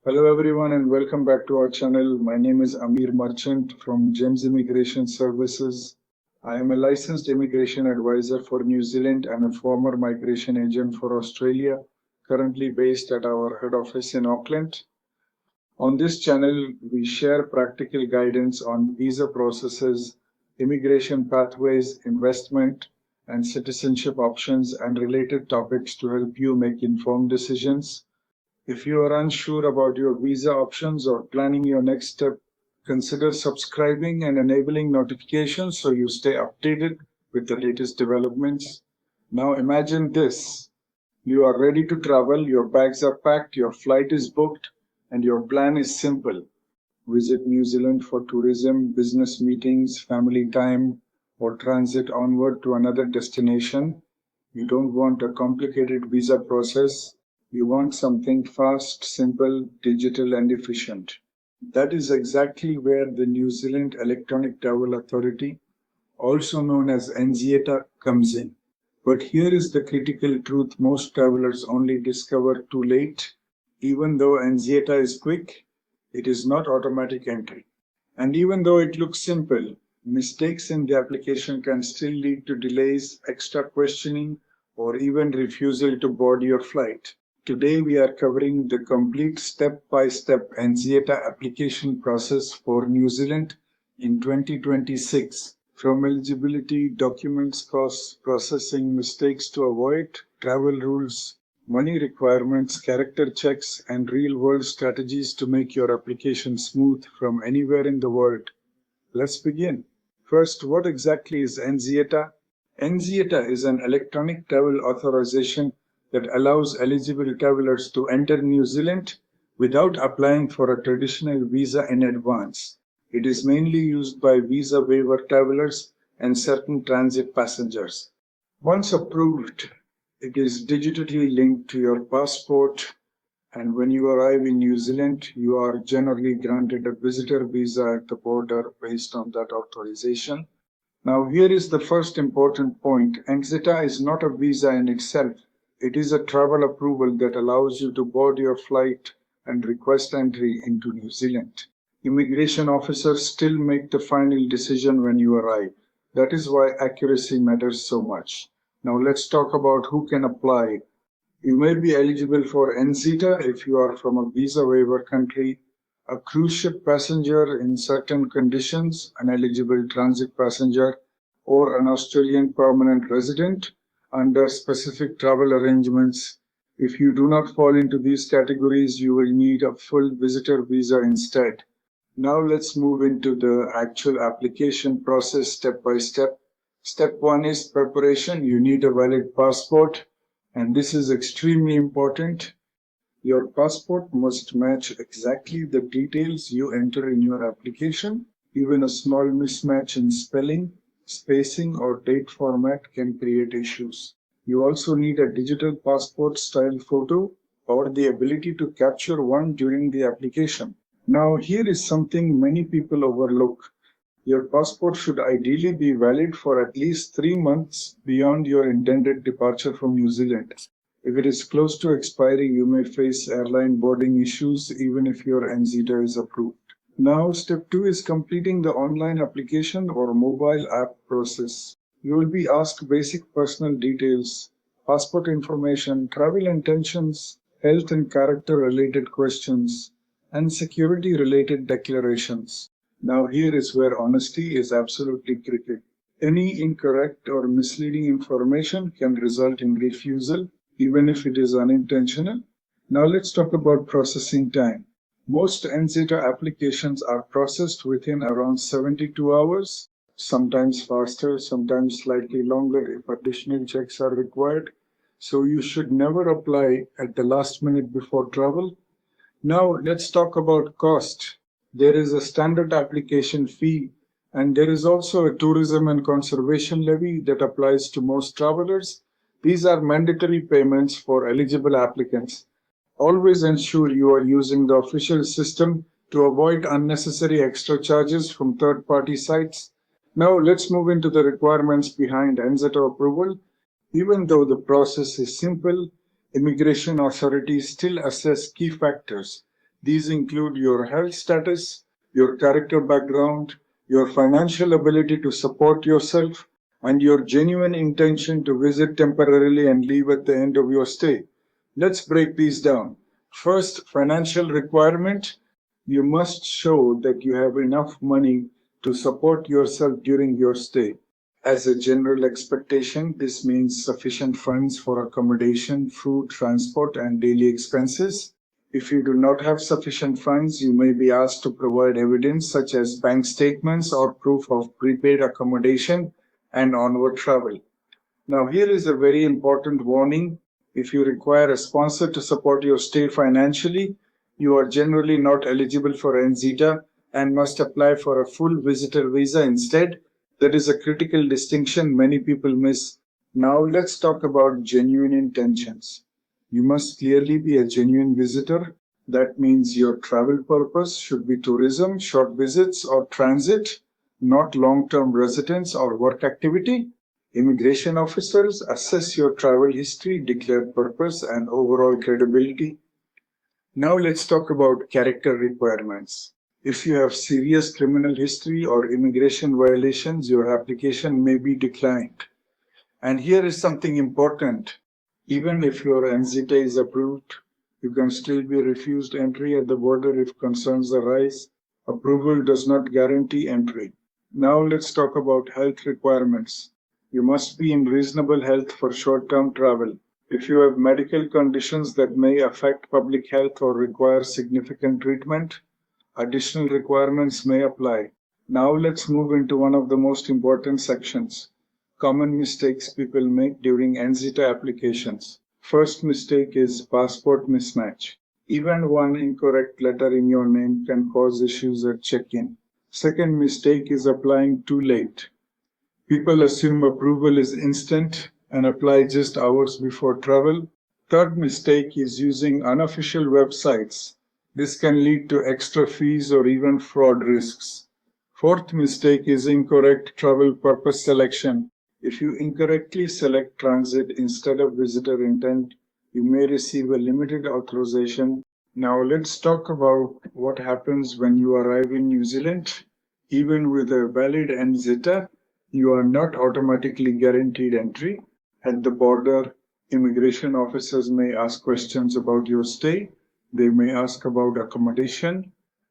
Hello everyone and welcome back to our channel. My name is Amir Merchant from G.E.M.S Immigration Services. I am a licensed immigration advisor for New Zealand and a former migration agent for Australia, currently based at our head office in Auckland. On this channel, we share practical guidance on visa processes, immigration pathways, investment, and citizenship options and related topics to help you make informed decisions. If you are unsure about your visa options or planning your next step, consider subscribing and enabling notifications so you stay updated with the latest developments. Now imagine this. You are ready to travel, your bags are packed, your flight is booked, and your plan is simple. Visit New Zealand for tourism, business meetings, family time, or transit onward to another destination. You don't want a complicated visa process. You want something fast, simple, digital, and efficient. That is exactly where the New Zealand Electronic Travel Authority, also known as NZeTA, comes in. But here is the critical truth most travelers only discover too late. Even though NZeTA is quick, it is not automatic entry. And even though it looks simple, mistakes in the application can still lead to delays, extra questioning, or even refusal to board your flight. Today we are covering the complete step-by-step NZeTA application process for New Zealand in 2026. From eligibility, documents, costs, processing mistakes to avoid, travel rules, money requirements, character checks, and real-world strategies to make your application smooth from anywhere in the world. Let's begin. First, what exactly is NZeTA? NZeTA is an electronic travel authorization that allows eligible travelers to enter New Zealand without applying for a traditional visa in advance. It is mainly used by visa waiver travelers and certain transit passengers. Once approved, it is digitally linked to your passport, and when you arrive in New Zealand, you are generally granted a visitor visa at the border based on that authorization. Now, here is the first important point. NZeTA is not a visa in itself. It is a travel approval that allows you to board your flight and request entry into New Zealand. Immigration officers still make the final decision when you arrive. That is why accuracy matters so much. Now let's talk about who can apply. You may be eligible for NZeTA if you are from a visa waiver country, a cruise ship passenger in certain conditions, an eligible transit passenger, or an Australian permanent resident under specific travel arrangements. If you do not fall into these categories, you will need a full visitor visa instead. Now let's move into the actual application process step by step. Step 1 is preparation. You need a valid passport, and this is extremely important. Your passport must match exactly the details you enter in your application. Even a small mismatch in spelling, spacing, or date format can create issues. You also need a digital passport style photo or the ability to capture one during the application. Now, here is something many people overlook. Your passport should ideally be valid for at least 3 months beyond your intended departure from New Zealand. If it is close to expiry, you may face airline boarding issues even if your NZeTA is approved. Now, step 2 is completing the online application or mobile app process. You will be asked basic personal details, passport information, travel intentions, health and character related questions, and security related declarations. Now, here is where honesty is absolutely critical. Any incorrect or misleading information can result in refusal, even if it is unintentional. Now, let's talk about processing time. Most NZeTA applications are processed within around 72 hours, sometimes faster, sometimes slightly longer if additional checks are required. So, you should never apply at the last minute before travel. Now, let's talk about cost. There is a standard application fee, and there is also a tourism and conservation levy that applies to most travelers. These are mandatory payments for eligible applicants. Always ensure you are using the official system to avoid unnecessary extra charges from third-party sites. Now, let's move into the requirements behind NZeTA approval. Even though the process is simple, immigration authorities still assess key factors. These include your health status, your character background, your financial ability to support yourself, and your genuine intention to visit temporarily and leave at the end of your stay. Let's break these down. First, financial requirement. You must show that you have enough money to support yourself during your stay. As a general expectation, this means sufficient funds for accommodation, food, transport, and daily expenses. If you do not have sufficient funds, you may be asked to provide evidence such as bank statements or proof of prepaid accommodation and onward travel. Now, here is a very important warning. If you require a sponsor to support your stay financially, you are generally not eligible for NZeTA and must apply for a full visitor visa instead. That is a critical distinction many people miss. Now, let's talk about genuine intentions. You must clearly be a genuine visitor. That means your travel purpose should be tourism, short visits, or transit, not long term residence or work activity. Immigration officers assess your travel history, declared purpose, and overall credibility. Now let's talk about character requirements. If you have serious criminal history or immigration violations, your application may be declined. And here is something important. Even if your NZeTA is approved, you can still be refused entry at the border if concerns arise. Approval does not guarantee entry. Now let's talk about health requirements. You must be in reasonable health for short-term travel. If you have medical conditions that may affect public health or require significant treatment, additional requirements may apply. Now let's move into one of the most important sections. Common mistakes people make during NZeTA applications. First mistake is passport mismatch. Even one incorrect letter in your name can cause issues at check-in. Second mistake is applying too late. People assume approval is instant and apply just hours before travel. Third mistake is using unofficial websites. This can lead to extra fees or even fraud risks. Fourth mistake is incorrect travel purpose selection. If you incorrectly select transit instead of visitor intent, you may receive a limited authorization. Now let's talk about what happens when you arrive in New Zealand. Even with a valid NZeTA, you are not automatically guaranteed entry. At the border, immigration officers may ask questions about your stay. They may ask about accommodation,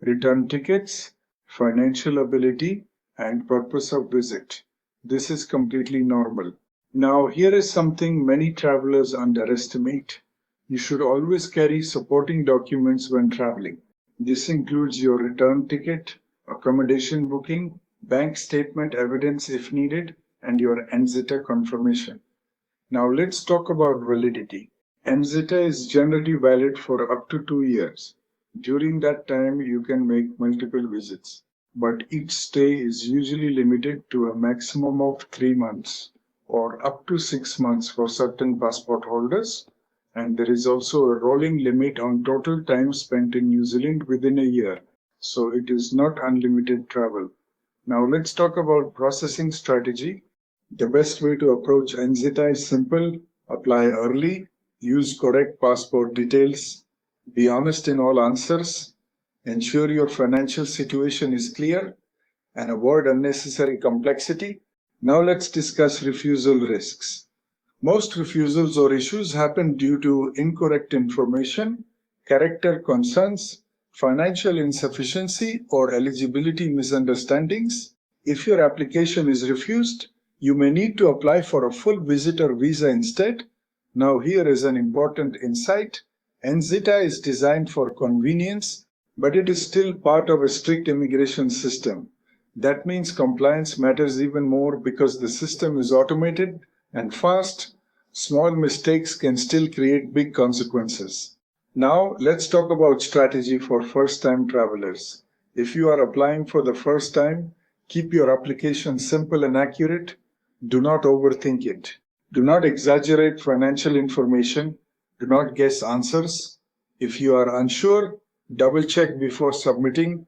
return tickets, financial ability, and purpose of visit. This is completely normal. Now, here is something many travelers underestimate. You should always carry supporting documents when traveling. This includes your return ticket, accommodation booking, bank statement evidence if needed, and your NZeTA confirmation. Now let's talk about validity. NZeTA is generally valid for up to 2 years. During that time, you can make multiple visits, but each stay is usually limited to a maximum of 3 months or up to 6 months for certain passport holders. And there is also a rolling limit on total time spent in New Zealand within a year, so it is not unlimited travel. Now let's talk about processing strategy. The best way to approach NZeTA is simple: apply early, use correct passport details, be honest in all answers, ensure your financial situation is clear, and avoid unnecessary complexity. Now let's discuss refusal risks. Most refusals or issues happen due to incorrect information, character concerns, financial insufficiency, or eligibility misunderstandings. If your application is refused, you may need to apply for a full visitor visa instead. Now, here is an important insight. NZeTA is designed for convenience, but it is still part of a strict immigration system. That means compliance matters even more because the system is automated and fast. Small mistakes can still create big consequences. Now, let's talk about strategy for first-time travelers. If you are applying for the first time, keep your application simple and accurate. Do not overthink it. Do not exaggerate financial information. Do not guess answers. If you are unsure, double check before submitting.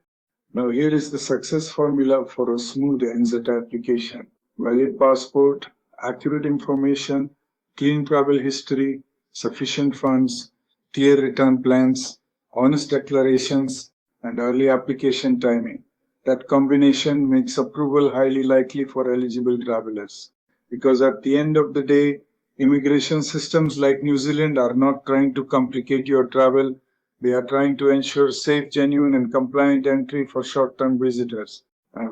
Now, here is the success formula for a smooth NZeTA application. Valid passport, accurate information, clean travel history, sufficient funds, clear return plans, honest declarations, and early application timing. That combination makes approval highly likely for eligible travelers. Because at the end of the day, immigration systems like New Zealand are not trying to complicate your travel. They are trying to ensure safe, genuine, and compliant entry for short-term visitors.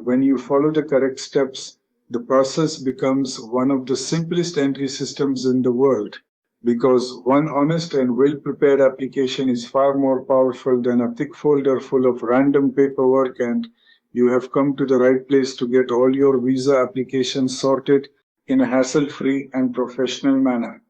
When you follow the correct steps, the process becomes one of the simplest entry systems in the world, because one honest and well-prepared application is far more powerful than a thick folder full of random paperwork, and you have come to the right place to get all your visa applications sorted in a hassle-free and professional manner.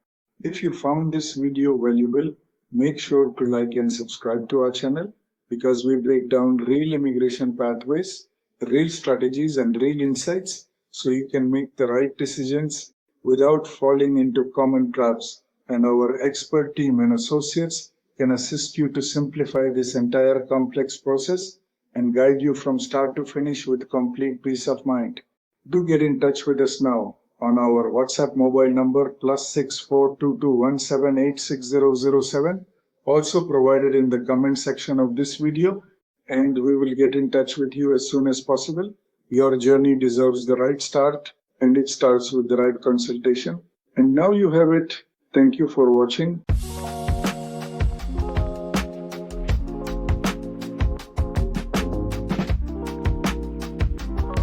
If you found this video valuable, make sure to like and subscribe to our channel, because we break down real immigration pathways, real strategies, and real insights so you can make the right decisions without falling into common traps. And our expert team and associates can assist you to simplify this entire complex process and guide you from start to finish with complete peace of mind. Do get in touch with us now on our WhatsApp mobile number +642217860007, also provided in the comment section of this video, and we will get in touch with you as soon as possible. Your journey deserves the right start, and it starts with the right consultation. And now you have it. Thank you for watching.